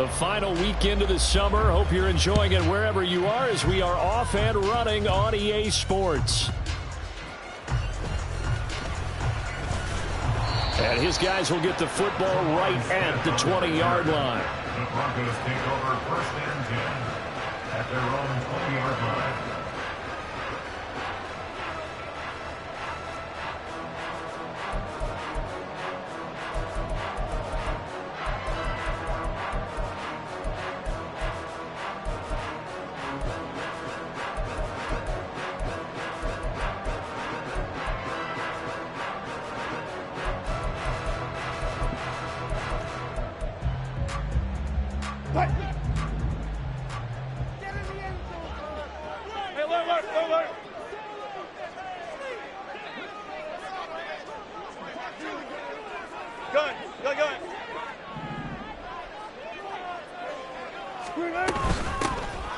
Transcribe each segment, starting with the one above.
The final weekend of the summer. Hope you're enjoying it wherever you are as we are off and running on EA Sports. And his guys will get the football right at the 20-yard line. The Broncos take over 1st and 10 at their own 20-yard line.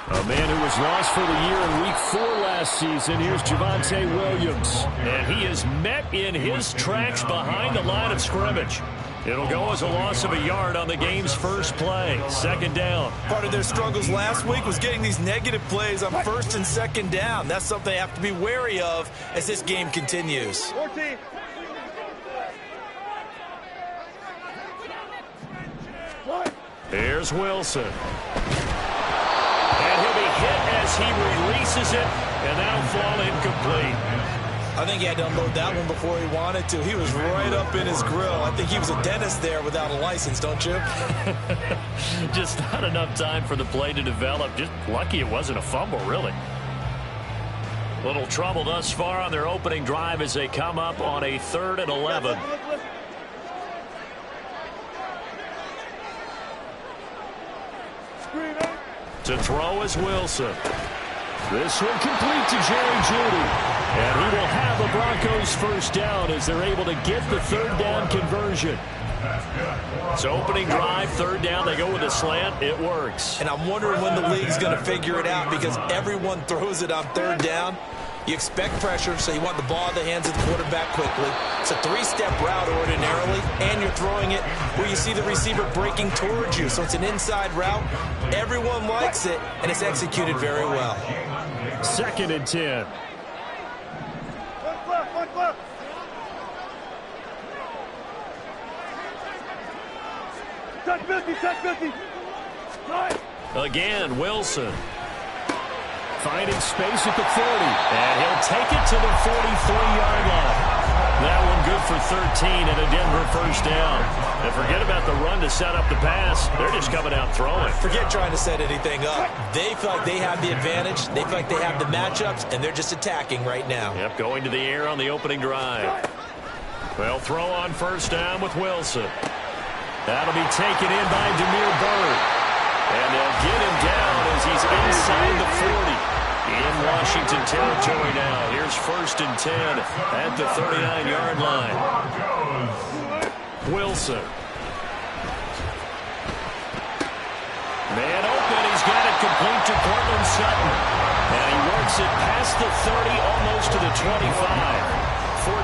A man who was lost for the year in Week 4 last season. Here's Javonte Williams. And he is met in his tracks behind the line of scrimmage. It'll go as a loss of a yard on the game's first play. 2nd down. Part of their struggles last week was getting these negative plays on 1st and 2nd down. That's something they have to be wary of as this game continues. 14. Here's Wilson. And he'll be hit as he releases it, and that'll fall incomplete. I think he had to unload that one before he wanted to. He was right up in his grill. I think he was a dentist there without a license, don't you? Just not enough time for the play to develop. Just lucky it wasn't a fumble, really. Little trouble thus far on their opening drive as they come up on a 3rd and 11. To throw is Wilson. This one complete to Jerry Jeudy. And he will have the Broncos first down as they're able to get the 3rd down conversion. So opening drive, 3rd down, they go with a slant. It works. And I'm wondering when the league's going to figure it out because everyone throws it on 3rd down. You expect pressure, so you want the ball in the hands of the quarterback quickly. It's a 3-step route ordinarily, and you're throwing it where you see the receiver breaking towards you. So it's an inside route. Everyone likes it, and it's executed very well. 2nd and 10. Touch 50. Again, Wilson. Finding space at the 40. And he'll take it to the 43-yard line. That one good for 13 and a Denver first down. And forget about the run to set up the pass. They're just coming out throwing. Forget trying to set anything up. They feel like they have the advantage. They feel like they have the matchups, and they're just attacking right now. Yep, going to the air on the opening drive. They'll throw on first down with Wilson. That'll be taken in by Damiere Byrd. And they'll get him down as he's inside the 40. In Washington territory now. Here's 1st and 10 at the 39-yard line. Wilson. Man open. He's got it complete to Courtland Sutton. And he works it past the 30, almost to the 25.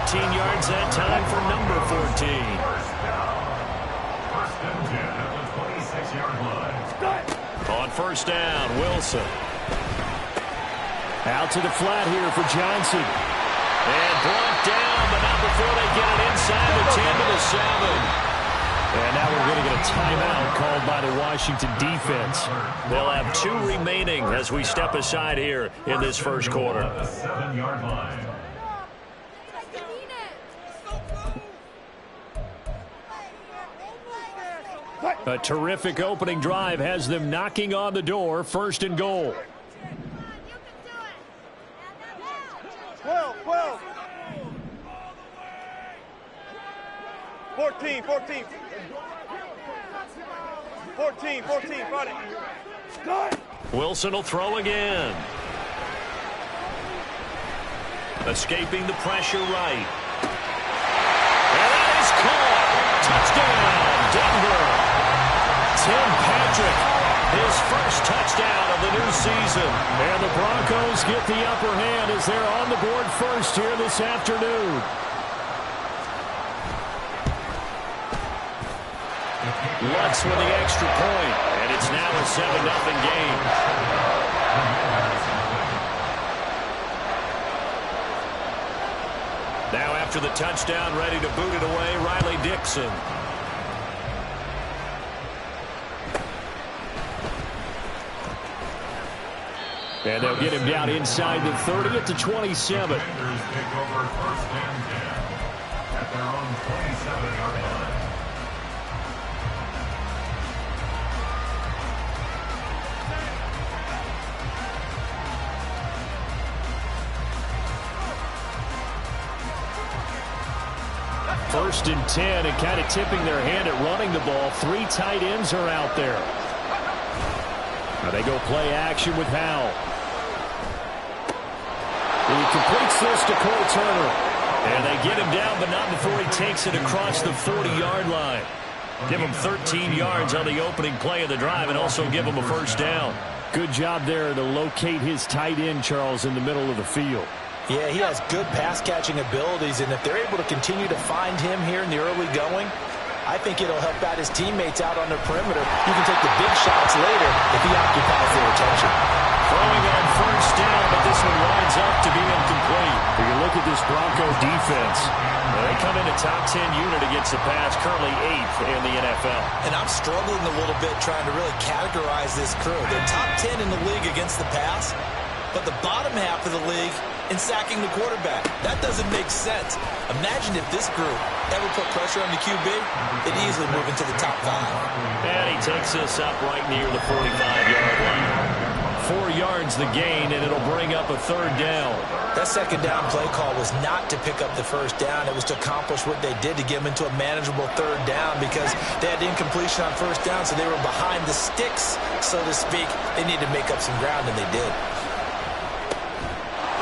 14 yards that time for number 14. 1st and 10 at the 26-yard line. On first down, Wilson. Out to the flat here for Johnson. And brought down, but not before they get it inside the 10 to the 7. And now we're going to get a timeout called by the Washington defense. They'll have 2 remaining as we step aside here in this first quarter. The 7-yard line. A terrific opening drive has them knocking on the door. 1st and goal. 12. 14. 14. Run it. Wilson will throw again. Escaping the pressure right. And that is caught. Touchdown, Denver. Tim Patrick, his first touchdown of the new season. And the Broncos get the upper hand as they're on the board first here this afternoon. Lutz with the extra point, and it's now a 7-0 game. Now after the touchdown, ready to boot it away, Riley Dixon. And they'll get him down inside the 30 at the 27. Defenders take over first and 10 at their own 27-yard line. First and 10, and kind of tipping their hand at running the ball. 3 tight ends are out there. Now they go play action with Howell. He completes this to Cole Turner. And they get him down, but not before he takes it across the 40-yard line. Give him 13 yards on the opening play of the drive and also give him a first down. Good job there to locate his tight end, Charles, in the middle of the field. Yeah, he has good pass-catching abilities, and if they're able to continue to find him here in the early going, I think it'll help out his teammates out on the perimeter. You can take the big shots later if he occupies their attention. Throwing on first down, but this one winds up to be incomplete. If you look at this Bronco defense, they come in a top 10 unit against the pass, currently 8th in the NFL. And I'm struggling a little bit trying to really categorize this crew. They're top 10 in the league against the pass, but the bottom half of the league in sacking the quarterback. That doesn't make sense. Imagine if this group ever put pressure on the QB, they'd easily move into the top 5. And he takes this up right near the 45-yard line. 4 yards the gain, and it'll bring up a third down. That second down play call was not to pick up the first down. It was to accomplish what they did to get them into a manageable third down because they had incompletion on first down, so they were behind the sticks, so to speak. They needed to make up some ground, and they did.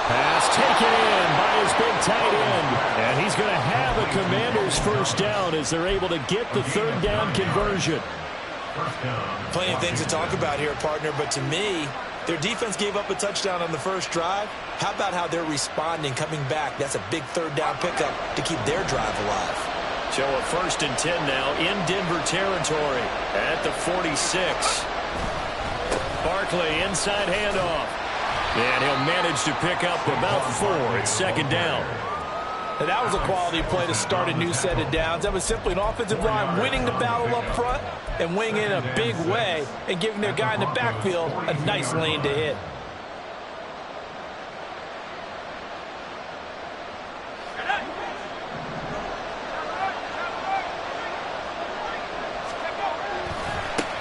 Pass taken in by his big tight end. And he's going to have a Commander's first down as they're able to get the third down conversion. Plenty of things to talk about here, partner, but to me, their defense gave up a touchdown on the first drive. How about how they're responding, coming back? That's a big third down pickup to keep their drive alive. So a first and 10 now in Denver territory at the 46. Barkley inside handoff. And he'll manage to pick up about 4. It's second down. And that was a quality play to start a new set of downs. That was simply an offensive line winning the battle up front and winning it in a big way and giving their guy in the backfield a nice lane to hit.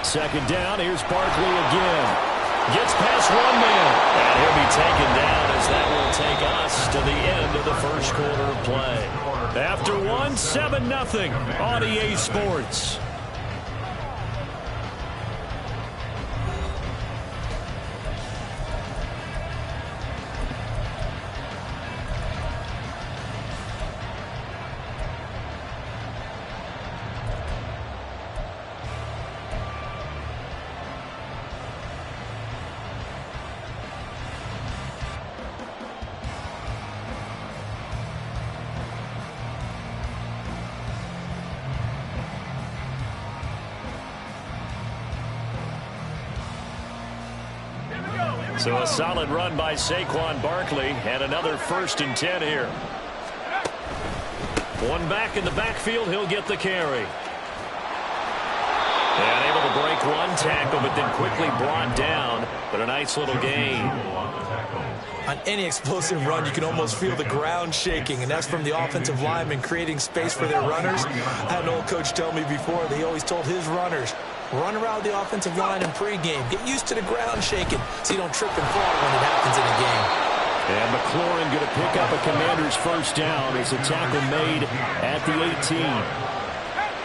Second down, here's Barkley again. Gets past one man, and he'll be taken down as that will take us to the end of the first quarter of play. After 1, 7-0 on EA Sports. So a solid run by Saquon Barkley and another first and 10 here. One back in the backfield, he'll get the carry. And able to break one tackle, but then quickly brought down. But a nice little gain. On any explosive run, you can almost feel the ground shaking, and that's from the offensive linemen creating space for their runners. I had an old coach tell me before, they always told his runners, run around the offensive line in pregame. Get used to the ground shaking so you don't trip and fall when it happens in a game. And McLaurin going to pick up a Commander's first down as a tackle made at the 18.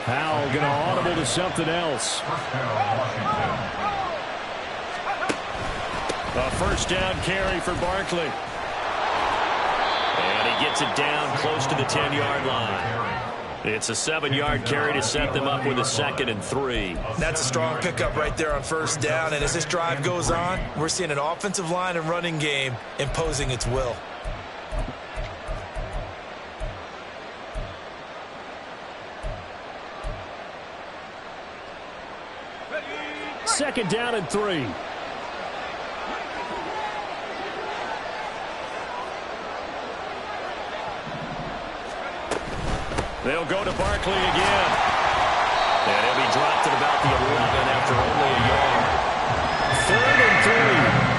Howell going to audible to something else. A first down carry for Barkley. And he gets it down close to the 10-yard line. It's a 7-yard carry to set them up with a 2nd and 3. That's a strong pickup right there on first down. And as this drive goes on, we're seeing an offensive line and running game imposing its will. second down and 3. They'll go to Barkley again. And he'll be dropped at about the 11 after only a yard. 3rd and 3.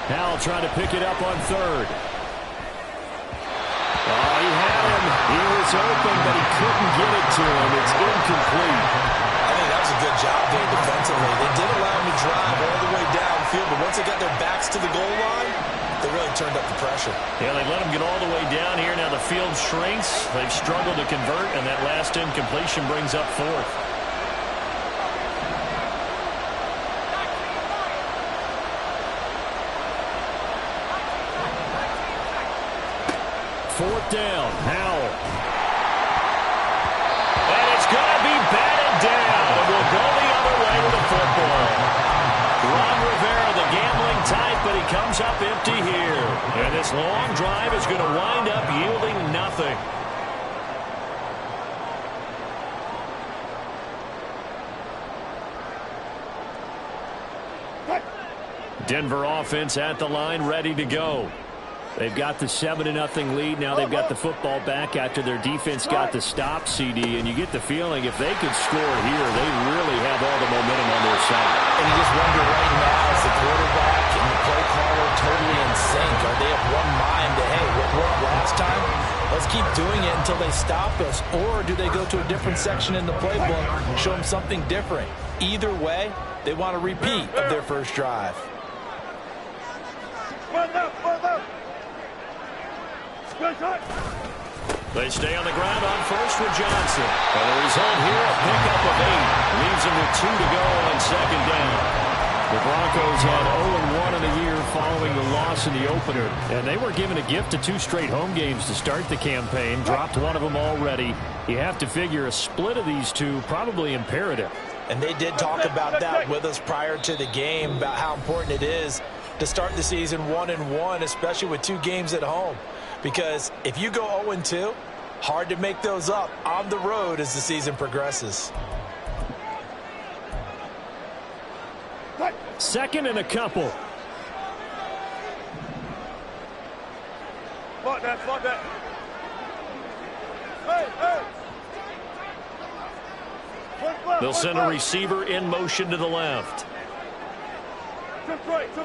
Howell trying to pick it up on 3rd. Oh, he had him. He was open, but he couldn't get it to him. It's incomplete. I think that was a good job there defensively. They did allow him to drive all the way downfield, but once they got their backs to the goal line, they really turned up the pressure. Yeah, they let him get all the way down here. Now the field shrinks. They've struggled to convert, and that last incompletion brings up 4th. Fourth down, Howell. And it's going to be batted down. We'll go the other way with the football. Ron Rivera, the gambling type, but he comes up empty here. And this long drive is going to wind up yielding nothing. Denver offense at the line, ready to go. They've got the 7-0 lead. Now they've got the football back after their defense got the stop, CD. And you get the feeling if they could score here, they really have all the momentum on their side. And you just wonder right now, is the quarterback and the play caller totally in sync? Are they of one mind to, hey, what worked last time? Let's keep doing it until they stop us. Or do they go to a different section in the playbook, show them something different? Either way, they want a repeat of their first drive. They stay on the ground on first with Johnson. And the result here, a pickup of 8. Leaves them with 2 to go on second down. The Broncos had 0-1 in the year following the loss in the opener. And they were given a gift of 2 straight home games to start the campaign. Dropped one of them already. You have to figure a split of these two probably imperative. And they did talk about that with us prior to the game, about how important it is to start the season 1-1, especially with 2 games at home. Because if you go 0-2, hard to make those up on the road as the season progresses. Second and a couple. Fuck that. Hey. They'll send a receiver in motion to the left. Took right. Hey,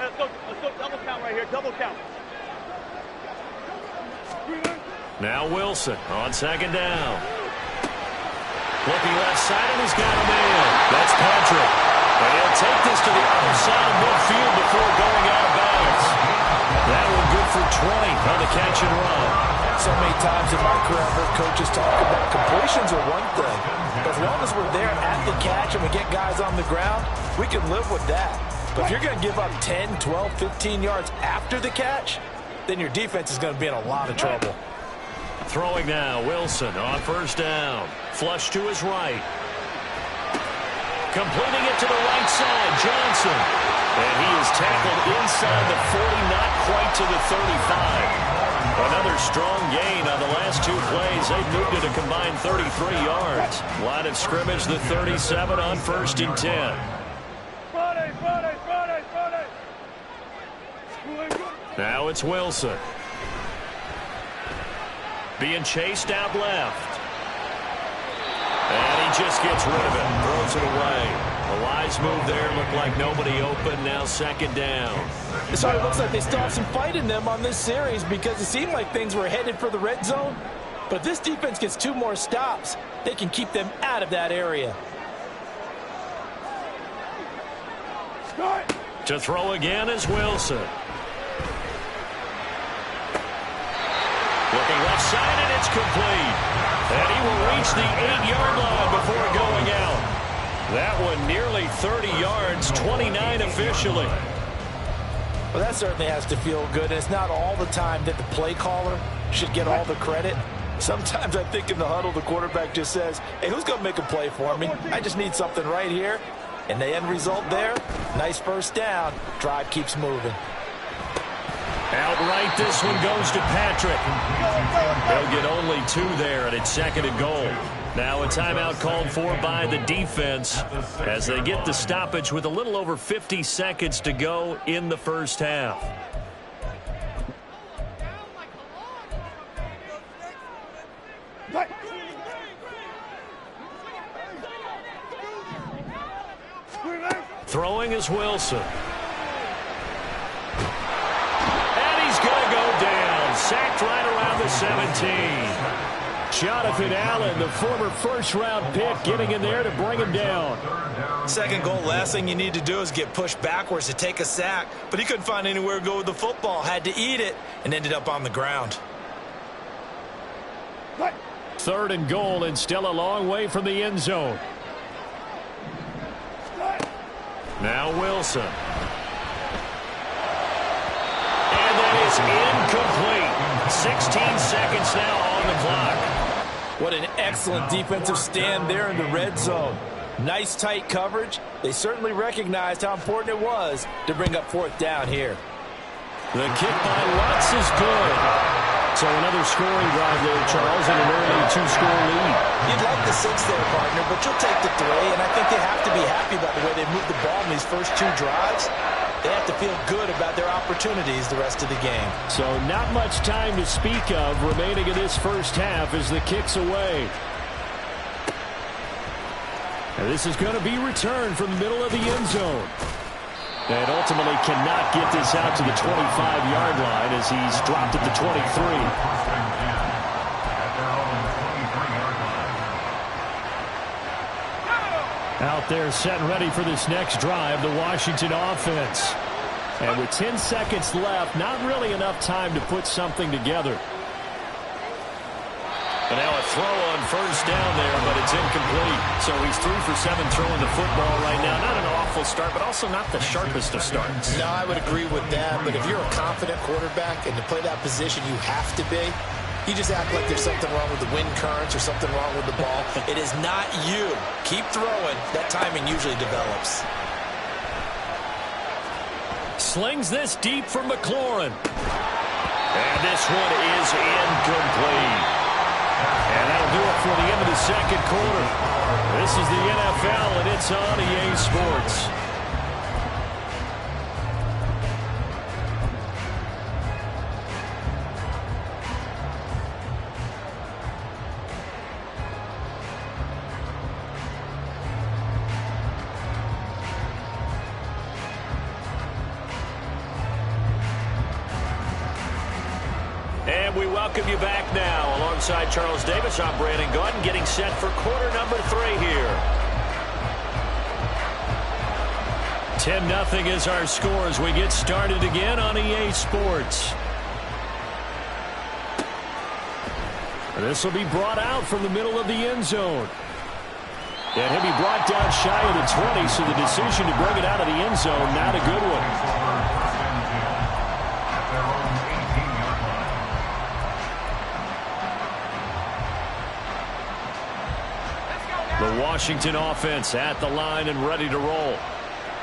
let's go double count right here, double count. Now Wilson on second down. Looking left side, and he's got him in. That's Patrick. And he'll take this to the other side of midfield before going out of bounds. That one good for 20 on the catch and run. So many times in my career, I've heard coaches talk about completions are one thing. As long as we're there at the catch and we get guys on the ground, we can live with that. But if you're going to give up 10, 12, 15 yards after the catch, then your defense is going to be in a lot of trouble. Throwing now, Wilson on first down. Flush to his right. Completing it to the right side, Johnson. And he is tackled inside the 40, not quite to the 35. Another strong gain on the last 2 plays. They've moved it a combined 33 yards. Line of scrimmage, the 37 on 1st and 10. Friday. Now it's Wilson. Being chased out left. And he just gets rid of it. Throws it away. A wise move there. Looked like nobody open. Now second down. So it looks like they still have some fight in them on this series because it seemed like things were headed for the red zone. But if this defense gets 2 more stops, they can keep them out of that area. To throw again is Wilson. Looking left side, and it's complete. And he will reach the 8-yard line before going out. That one nearly 30 yards, 29 officially. Well, that certainly has to feel good. And it's not all the time that the play caller should get all the credit. Sometimes I think in the huddle, the quarterback just says, hey, who's going to make a play for me? I just need something right here. And the end result there, nice first down. Drive keeps moving. Outright, this one goes to Patrick. They'll get only 2 there, and it's 2nd and goal. Now a timeout called for by the defense as they get the stoppage with a little over 50 seconds to go in the first half. Throwing is Wilson. And he's going to go down. Sacked right around the 17. Jonathan Allen, the former first-round pick, getting in there to bring him down. 2nd goal, last thing you need to do is get pushed backwards to take a sack. But he couldn't find anywhere to go with the football. Had to eat it and ended up on the ground. 3rd and goal and still a long way from the end zone. Now Wilson. And that is incomplete. 16 seconds now on the clock. What an excellent defensive stand there in the red zone. Nice tight coverage. They certainly recognized how important it was to bring up 4th down here. The kick by Lutz is good. So another scoring drive there, Charles, and an early 2-score lead. You'd like the 6 there, partner, but you'll take the 3, and I think they have to be happy about the way they moved the ball in these first 2 drives. They have to feel good about their opportunities the rest of the game. So not much time to speak of remaining in this first half as the kick's away. And this is going to be returned from the middle of the end zone. And ultimately cannot get this out to the 25-yard line as he's dropped at the 23. Out there set and ready for this next drive, the Washington offense. And with 10 seconds left, not really enough time to put something together. And now a throw on first down there, but it's incomplete. So he's 3 for 7 throwing the football right now. Not an awful start, but also not the sharpest of starts. No, I would agree with that. But if you're a confident quarterback and to play that position you have to be, you just act like there's something wrong with the wind currents or something wrong with the ball. It is not you. Keep throwing. That timing usually develops. Slings this deep for McLaurin. And this one is incomplete. And that'll do it for the end of the 2nd quarter. This is the NFL, and it's on EA Sports. And we welcome you back now. Alongside Charles Davis, I'm Brandon Gaudin, getting set for quarter number 3 here. 10-0 is our score as we get started again on EA Sports. This will be brought out from the middle of the end zone. And he'll be brought down shy of the 20, so the decision to bring it out of the end zone, not a good one. The Washington offense at the line and ready to roll.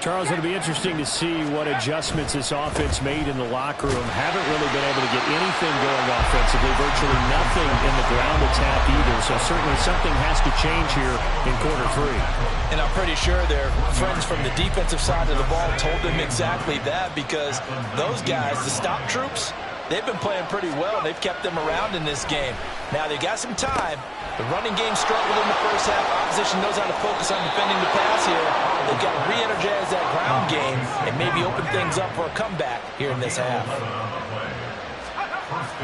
Charles, it'll be interesting to see what adjustments this offense made in the locker room. Haven't really been able to get anything going offensively. Virtually nothing in the ground attack either. So certainly something has to change here in quarter 3. And I'm pretty sure their friends from the defensive side of the ball told them exactly that, because those guys, the stop troops, they've been playing pretty well. They've kept them around in this game. Now they've got some time. The running game struggled in the first half. Opposition knows how to focus on defending the pass here. They've got to re-energize that ground game and maybe open things up for a comeback here in this half.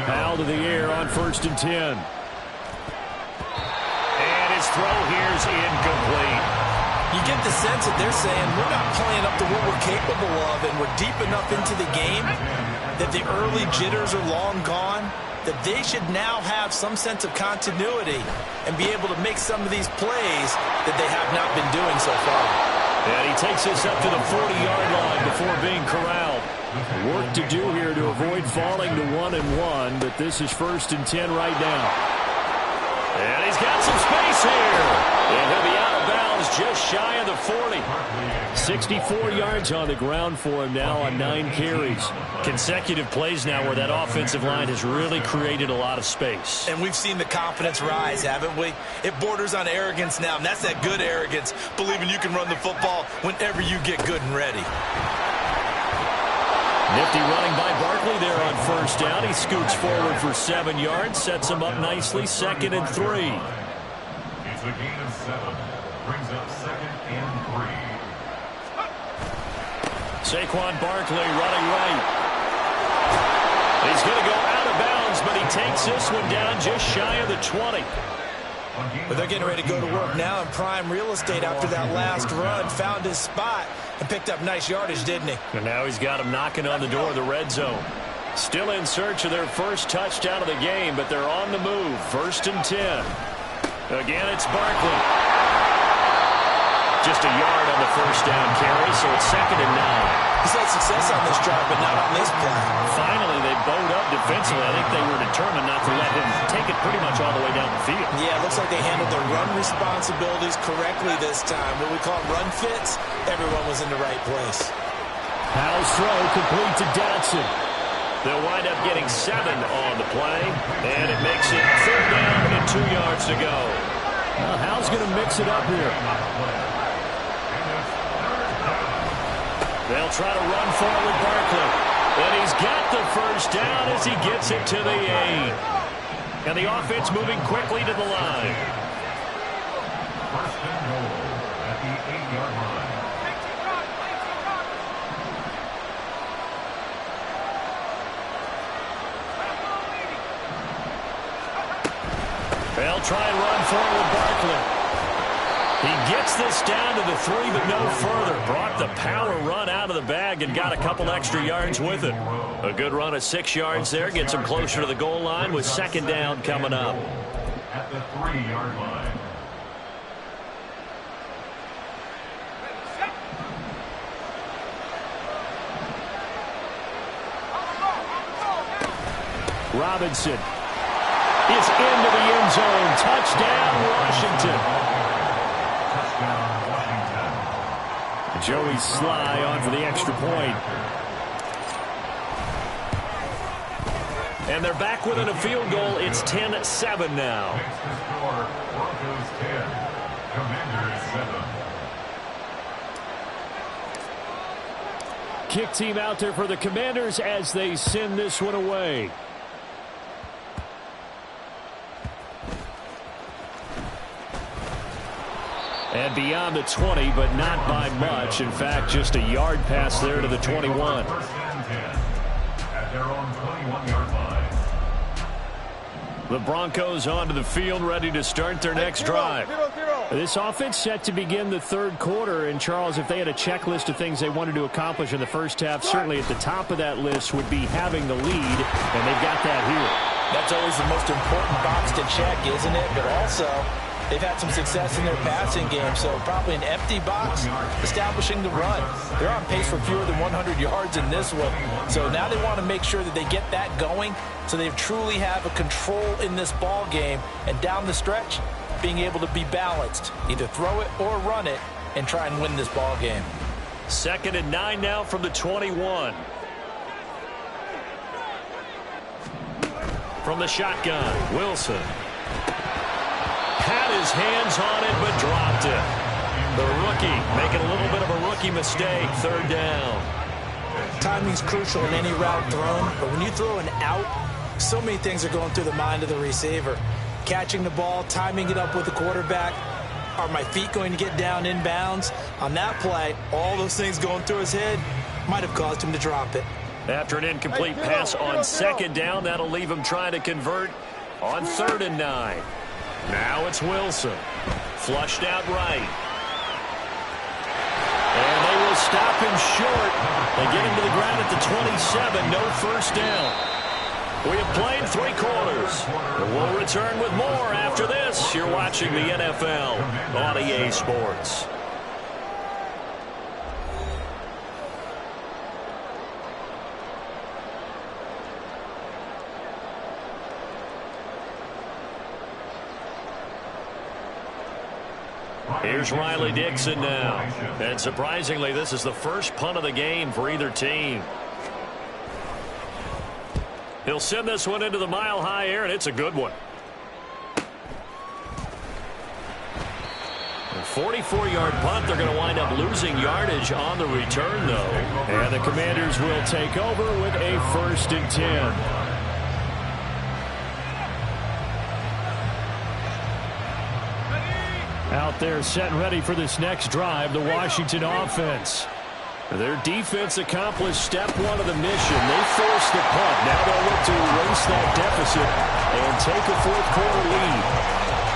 Foul to the air on 1st and 10. And his throw here is incomplete. You get the sense that they're saying we're not playing up to what we're capable of, and we're deep enough into the game that the early jitters are long gone, that they should now have some sense of continuity and be able to make some of these plays that they have not been doing so far. And he takes us up to the 40-yard line before being corralled. Work to do here to avoid falling to 1-1, but this is 1st and 10 right now. And he's got some space here. And he'll be out of bounds just shy of the 40. 64 yards on the ground for him now on 9 carries. Consecutive plays now where that offensive line has really created a lot of space. And we've seen the confidence rise, haven't we? It borders on arrogance now, and that's that good arrogance, believing you can run the football whenever you get good and ready. Nifty running by Barkley there on first down. He scoots forward for 7 yards, sets him up nicely, 2nd and 3. It's a gain of 7. Brings up 2nd and 3. Saquon Barkley running right. He's going to go out of bounds, but he takes this one down just shy of the 20. But they're getting ready to go to work now in prime real estate after that last run. Found his spot and picked up nice yardage, didn't he? And now he's got him knocking on the door of the red zone. Still in search of their first touchdown of the game, but they're on the move. 1st and 10. Again, it's Barkley. Just a yard on the first down carry, so it's 2nd and 9. He's had success on this drive, but not on this play. Finally, they bowed up defensively. I think they were determined not to let him take it pretty much all the way down the field. Yeah, it looks like they handled their run responsibilities correctly this time. What we call run fits, everyone was in the right place. Howell's throw complete to Dotson. They'll wind up getting 7 on the play, and it makes it 3rd down and 2 yards to go. Well, Howell's going to mix it up here. They'll try to run forward Barkley. And he's got the first down as he gets it to the 8. And the offense moving quickly to the line. 1st and goal at the 8-yard line. They'll try and run forward Barkley. He gets this down to the 3, but no further. Brought the power run out of the bag and got a couple extra yards with it. A good run of 6 yards there. Gets him closer to the goal line with 2nd down coming up. At the 3-yard line. Robinson is into the end zone. Touchdown, Washington. Joey Sly on for the extra point. And they're back within a field goal. It's 10-7 now. Next to score, Broncos 10, Commanders 7. Kick team out there for the Commanders as they send this one away. And beyond the 20, but not by much. In fact, just a yard pass there to the 21. 1st and 10 at their own 21-yard line. The Broncos onto the field, ready to start their next drive. This offense set to begin the 3rd quarter. And, Charles, if they had a checklist of things they wanted to accomplish in the first half, certainly at the top of that list would be having the lead, and they've got that here. That's always the most important box to check, isn't it? But also, they've had some success in their passing game, so probably an empty box establishing the run. They're on pace for fewer than 100 yards in this one. So now they want to make sure that they get that going so they truly have a control in this ball game. And down the stretch, being able to be balanced, either throw it or run it, and try and win this ball game. 2nd and 9 now from the 21. From the shotgun, Wilson. Had his hands on it, but dropped it. The rookie making a little bit of a rookie mistake. 3rd down. Timing's crucial in any route thrown, but when you throw an out, so many things are going through the mind of the receiver. Catching the ball, timing it up with the quarterback. Are my feet going to get down in bounds? On that play, all those things going through his head might have caused him to drop it. After an incomplete pass on 2nd down, that'll leave him trying to convert on 3rd and 9. Now it's Wilson. Flushed out right. And they will stop him short. They get him to the ground at the 27. No first down. We have played 3 quarters. We'll return with more after this. You're watching the NFL on EA Sports. Here's Riley Dixon now. And surprisingly, this is the first punt of the game for either team. He'll send this one into the mile-high air, and it's a good one. A 44-yard punt. They're going to wind up losing yardage on the return, though. And the Commanders will take over with a 1st and 10. Out there set and ready for this next drive, the Washington offense. Their defense accomplished step one of the mission. They forced the punt. Now they'll look to erase that deficit and take a fourth-quarter lead.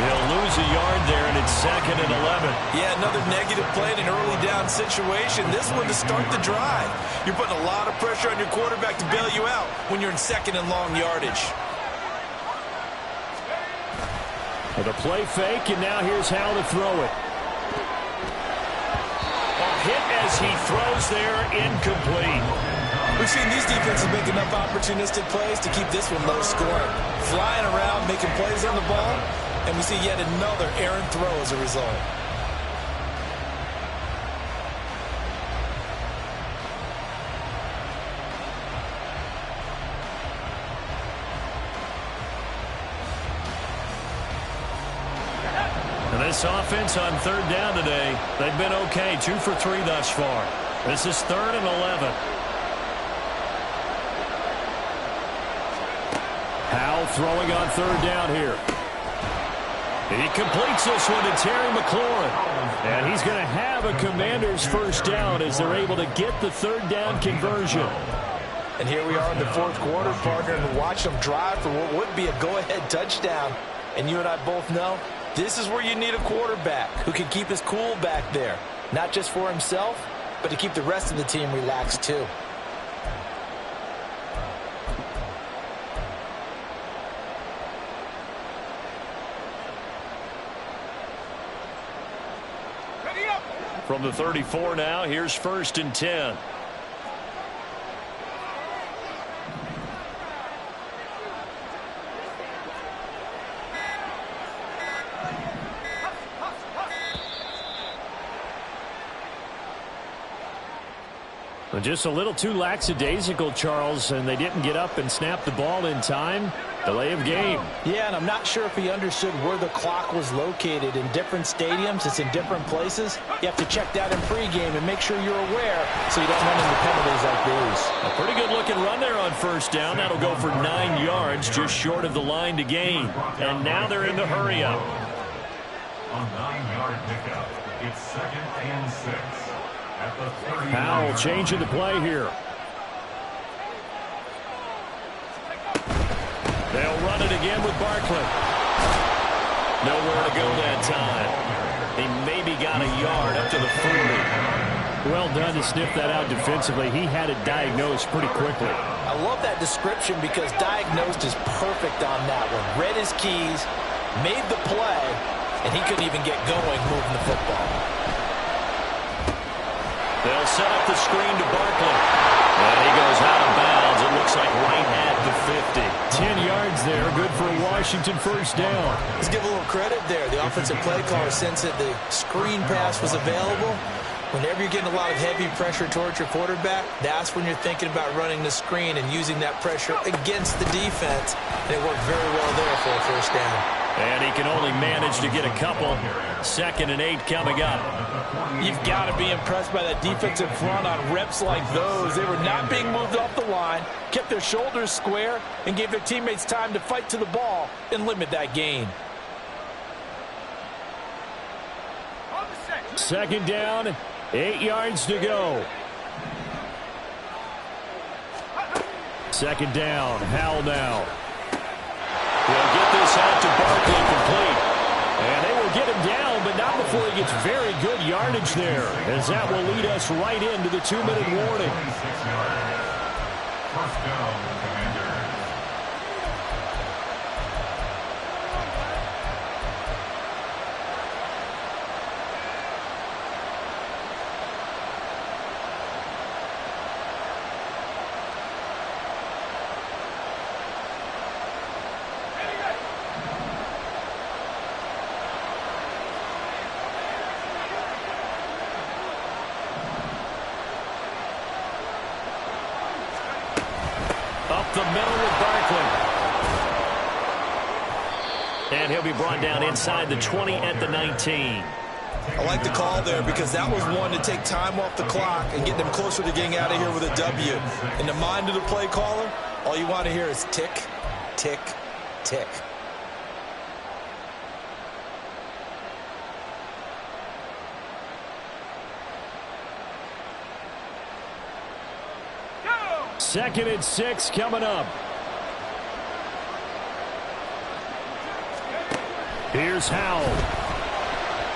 They'll lose a yard there, and it's 2nd and 11. Yeah, another negative play in an early down situation. This one to start the drive. You're putting a lot of pressure on your quarterback to bail you out when you're in 2nd and long yardage. With a play fake, and now here's how to throw it. A hit as he throws there, incomplete. We've seen these defenses make enough opportunistic plays to keep this one low scoring. Flying around, making plays on the ball, and we see yet another errant throw as a result. And this offense on 3rd down today, they've been okay, 2 for 3 thus far. This is 3rd and 11. Howell throwing on 3rd down here. He completes this one to Terry McLaurin. And he's going to have a Commanders 1st down as they're able to get the 3rd down conversion. And here we are in the 4th quarter, partner, and watch them drive for what would be a go-ahead touchdown. And you and I both know this is where you need a quarterback who can keep his cool back there. Not just for himself, but to keep the rest of the team relaxed too. From the 34 now, here's 1st and 10. Just a little too lackadaisical, Charles, and they didn't get up and snap the ball in time. Delay of game. Yeah, and I'm not sure if he understood where the clock was located. In different stadiums, it's in different places. You have to check that in pregame and make sure you're aware so you don't run into penalties like these. A pretty good-looking run there on 1st down. That'll go for 9 yards, just short of the line to gain. And now they're in the hurry-up. A 9-yard pickup. It's 2nd and 6. Howell changing the play here. They'll run it again with Barkley. Nowhere to go that time. He maybe got a yard up to the 40. Well done to sniff that out defensively. He had it diagnosed pretty quickly. I love that description because diagnosed is perfect on that one. Read his keys, made the play, and he couldn't even get going moving the football. They'll set up the screen to Barkley. And he goes out of bounds. It looks like right at the 50. 10 yards there. Good for a Washington 1st down. Let's give a little credit there. The offensive play caller sensed that the screen pass was available. Whenever you're getting a lot of heavy pressure towards your quarterback, that's when you're thinking about running the screen and using that pressure against the defense. And it worked very well there for a 1st down. And he can only manage to get a couple. 2nd and 8 coming up. You've got to be impressed by that defensive front on reps like those. They were not being moved off the line, kept their shoulders square, and gave their teammates time to fight to the ball and limit that gain. 2nd down, 8 yards to go. 2nd down, Howell now. They'll get this out to Barkley complete. And they will get him down, but not before he gets very good yardage there, as that will lead us right into the 2-minute warning. 26 yards. 1st down, Commanders. And he'll be brought down inside the 20 at the 19. I like the call there because that was one to take time off the clock and get them closer to getting out of here with a W. In the mind of the play caller, all you want to hear is tick, tick, tick. Second and 6 coming up. Here's Howell.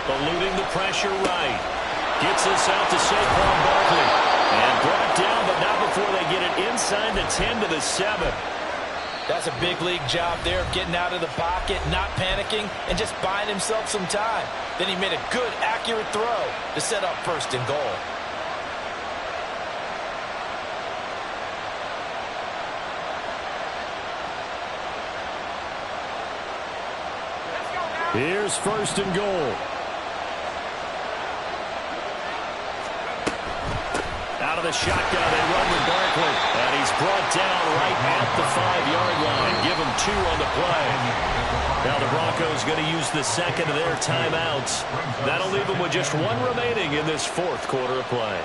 Eluding the pressure right. Gets this out to Saquon Barkley. And brought down, but not before they get it inside the 10 to the 7. That's a big league job there of getting out of the pocket, not panicking, and just buying himself some time. Then he made a good, accurate throw to set up first and goal. Here's first and goal. Out of the shotgun, they run with Barkley. And he's brought down right at the 5-yard line. Give him 2 on the play. Now the Broncos going to use the second of their timeouts. That'll leave them with just 1 remaining in this fourth quarter of play.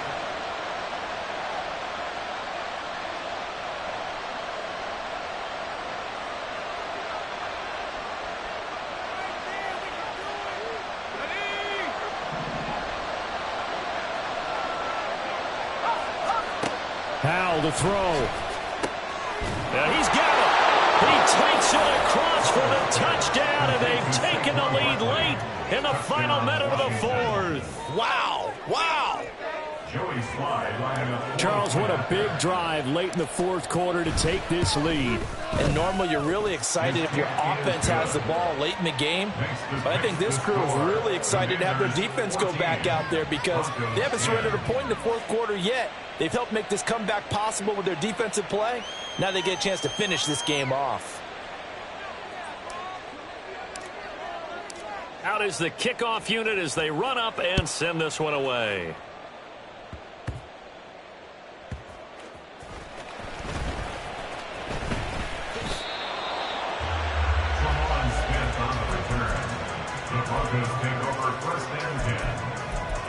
Howell to throw. And he's got it. He takes it across for the touchdown, and they've taken the lead late in the final minute of the fourth. Wow. Wow. Joey Slye lining up. Charles, what a big drive late in the fourth quarter to take this lead. And normally you're really excited if your offense has the ball late in the game. But I think this crew is really excited to have their defense go back out there because they haven't surrendered a point in the fourth quarter yet. They've helped make this comeback possible with their defensive play. Now they get a chance to finish this game off. Out is the kickoff unit as they run up and send this one away. Tremont Smith on the return. The Broncos take over first and 10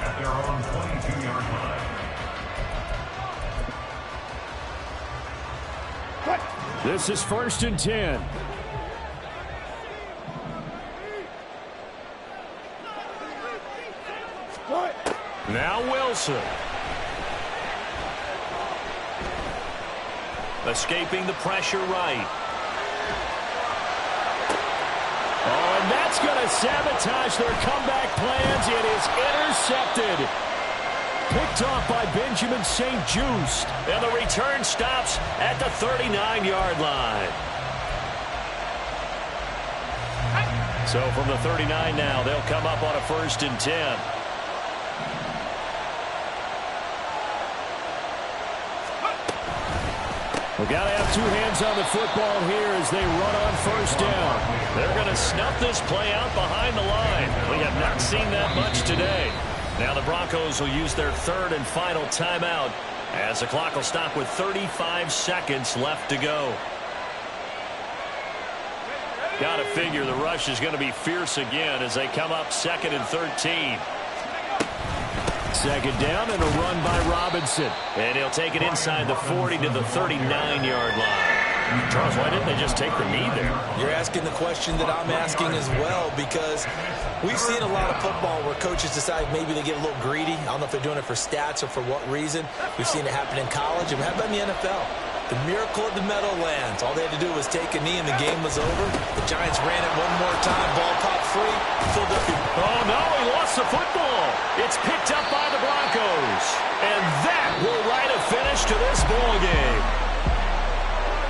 at their own 22-yard line. This is first and 10. Now Wilson. Escaping the pressure right. Oh, and that's going to sabotage their comeback plans. It is intercepted. Picked off by Benjamin St-Juste. And the return stops at the 39-yard line. So from the 39 now, they'll come up on a first and 10. We've got to have 2 hands on the football here as they run on first down. They're going to snuff this play out behind the line. We have not seen that much today. Now the Broncos will use their third and final timeout as the clock will stop with 35 seconds left to go. Got to figure the rush is going to be fierce again as they come up second and 13. Second down and a run by Robinson. And he'll take it inside the 40 to the 39-yard line. Charles, why didn't they just take the knee there? You're asking the question that I'm asking as well because we've seen a lot of football where coaches decide maybe they get a little greedy. I don't know if they're doing it for stats or for what reason. We've seen it happen in college. And how about in the NFL? The miracle of the Meadowlands. All they had to do was take a knee and the game was over. The Giants ran it one more time. Ball popped free. Philadelphia. Oh, no, he lost the football. It's picked up by the Broncos. And that will write a finish to this ball game.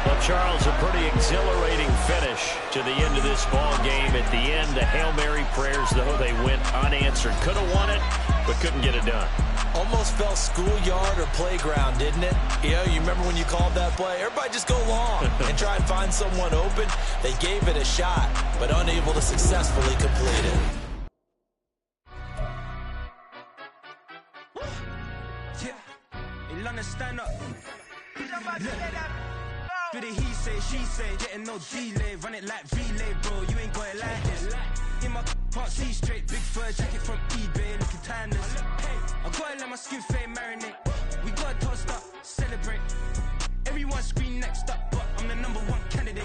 Well, Charles, a pretty exhilarating finish to the end of this ball game. At the end, the Hail Mary prayers, though, they went unanswered. Could have won it, but couldn't get it done. Almost felt schoolyard or playground, didn't it? You remember when you called that play? Everybody just go long and try and find someone open. They gave it a shot, but unable to successfully complete it. with a he say, she say, getting no delay, run it like relay, bro. You ain't got it like this. In my can't see straight, big fur jacket from eBay, looking timeless. I gotta let my skin fade marinate. We gotta toast up, celebrate. Everyone scream next up, but I'm the #1 candidate.